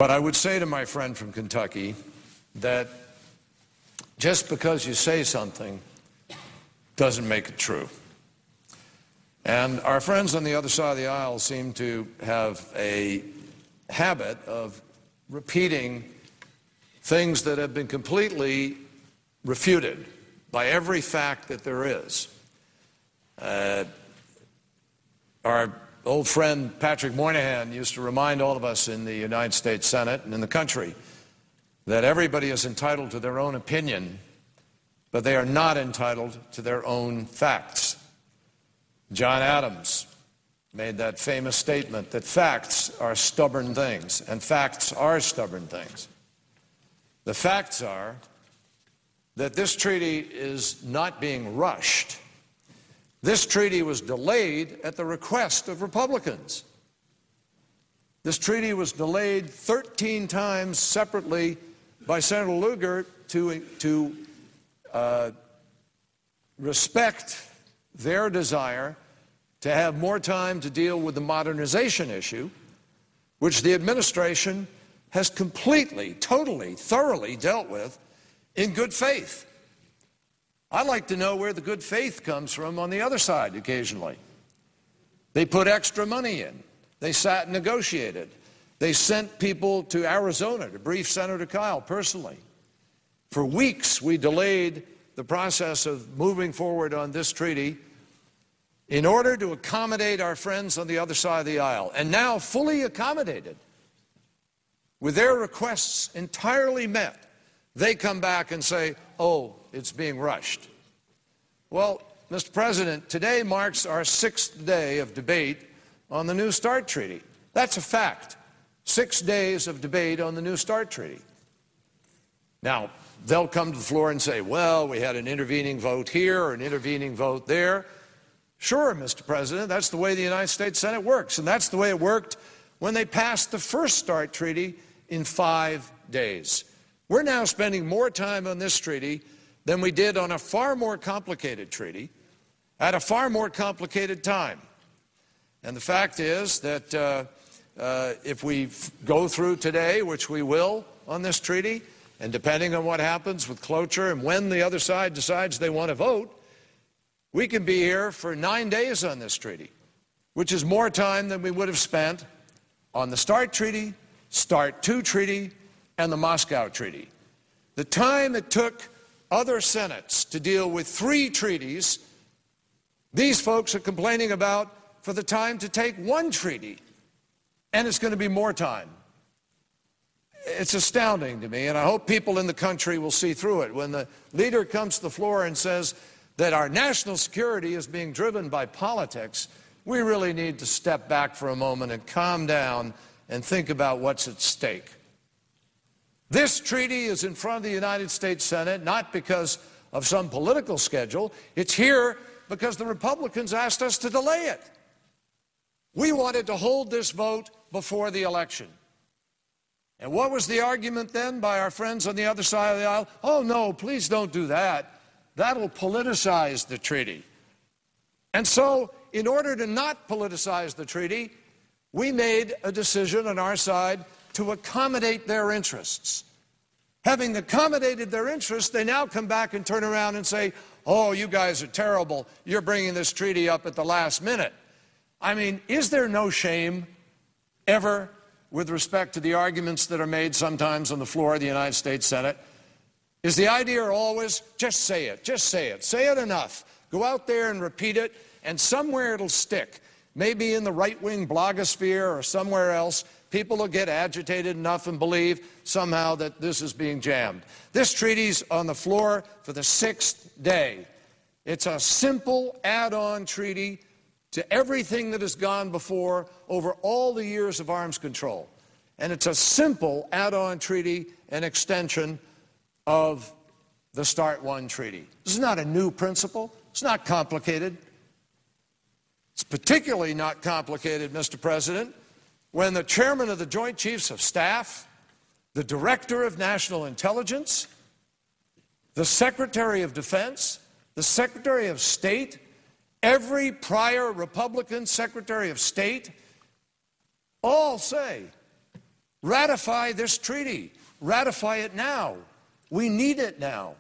But I would say to my friend from Kentucky that just because you say something doesn't make it true. And our friends on the other side of the aisle seem to have a habit of repeating things that have been completely refuted by every fact that there is. Our old friend Patrick Moynihan used to remind all of us in the United States Senate and in the country that everybody is entitled to their own opinion, but they are not entitled to their own facts. John Adams made that famous statement that facts are stubborn things, and facts are stubborn things. The facts are that this treaty is not being rushed. This treaty was delayed at the request of Republicans. This treaty was delayed 13 times separately by Senator Lugar to respect their desire to have more time to deal with the modernization issue, which the administration has completely, totally, thoroughly dealt with in good faith. I'd like to know where the good faith comes from on the other side occasionally. They put extra money in. They sat and negotiated. They sent people to Arizona to brief Senator Kyl personally. For weeks, we delayed the process of moving forward on this treaty in order to accommodate our friends on the other side of the aisle. And now, fully accommodated, with their requests entirely met, they come back and say, oh, it's being rushed. Well, Mr. President, today marks our 6th day of debate on the New START Treaty. That's a fact. 6 days of debate on the New START Treaty. Now, they'll come to the floor and say, well, we had an intervening vote here or an intervening vote there. Sure, Mr. President, that's the way the United States Senate works, and that's the way it worked when they passed the first START Treaty in 5 days. We're now spending more time on this treaty than we did on a far more complicated treaty at a far more complicated time. And the fact is that if we go through today, which we will on this treaty, and depending on what happens with cloture and when the other side decides they want to vote, we can be here for 9 days on this treaty, which is more time than we would have spent on the START Treaty, START II Treaty, and the Moscow Treaty. The time it took other senates to deal with 3 treaties, these folks are complaining about for the time to take 1 treaty, and it's going to be more time. It's astounding to me, and I hope people in the country will see through it. When the leader comes to the floor and says that our national security is being driven by politics, we really need to step back for a moment and calm down and think about what's at stake. This treaty is in front of the United States Senate not because of some political schedule. It's here because the Republicans asked us to delay it. We wanted to hold this vote before the election. And what was the argument then by our friends on the other side of the aisle? Oh, no, please don't do that. That'll politicize the treaty. And so, in order to not politicize the treaty, we made a decision on our side to accommodate their interests. Having accommodated their interests, they now come back and turn around and say, oh, you guys are terrible. You're bringing this treaty up at the last minute. I mean, is there no shame ever with respect to the arguments that are made sometimes on the floor of the United States Senate? Is the idea always, just say it, say it enough. Go out there and repeat it, and somewhere it'll stick. Maybe in the right-wing blogosphere or somewhere else, people will get agitated enough and believe somehow that this is being jammed. This treaty's on the floor for the 6th day. It's a simple add-on treaty to everything that has gone before over all the years of arms control. And it's a simple add-on treaty and extension of the START I treaty. This is not a new principle. It's not complicated. It's particularly not complicated, Mr. President, when the chairman of the Joint Chiefs of Staff, the Director of National Intelligence, the Secretary of Defense, the Secretary of State, every prior Republican Secretary of State, all say Ratify this treaty. Ratify it now. We need it now.